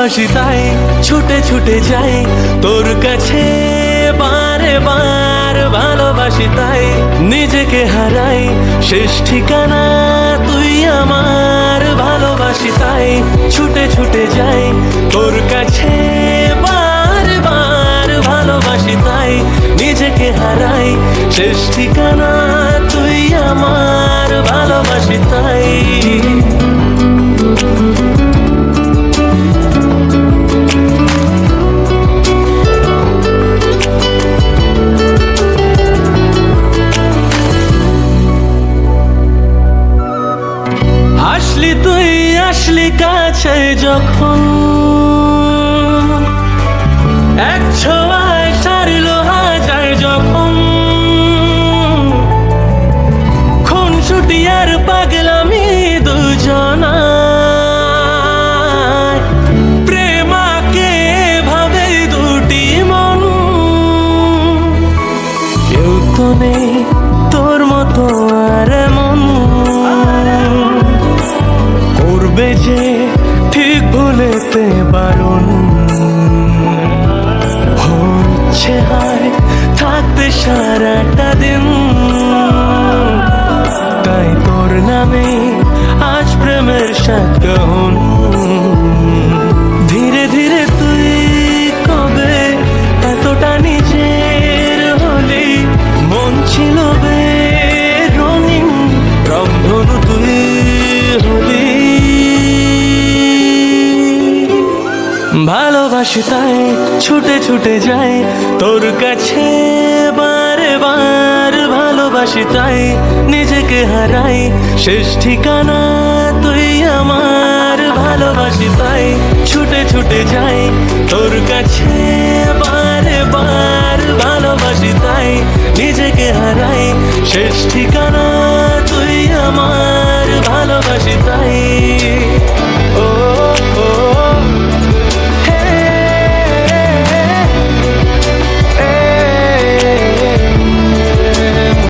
ভালোবাসি তাই ছুটে ছুটে যাই তোর কাছে বারে বার। ভালোবাসি তাই নিজেকে হারাই শেষ ঠিকানা তুই আমার। ভালোবাসি তাই ছুটে ছুটে যাই তোর কাছে বারে বার। ভালোবাসি তাই নিজেকে হারাই শেষ ঠিকানা তুই আমার। ভালোবাসি তাই আসলি তুই আসলি কাছে যখন এক ছোঁয়ায় সারলো হাজার যখন। খুনসুটি আর পাগলামি দুজনায় প্রেমাকে ভাবে দুটি মন। কেউ তো নেই তোর মতো আর মন করবে যে ঠিক ভুলেতে বারণ। হচ্ছে হায় থাকতে সারাটা দিন তাই তোর নামে আজ প্রেমের সাত গান। ধীরে ধীরে তুই কবে এতটা নিজের হলি মন ছিল বেরঙিন রংধনু তুই হলি। ভালোবাসি তাই ছুটে ছুটে যাই তোর কাছে বারে বার। ভালোবাসি তাই নিজেকে হারাই শেষ ঠিকানা তুই আমার। ভালোবাসি তাই ছুটে ছুটে যাই তোর কাছে বারে বার। ভালোবাসি তাই নিজেকে হারাই শেষ ঠিকানা।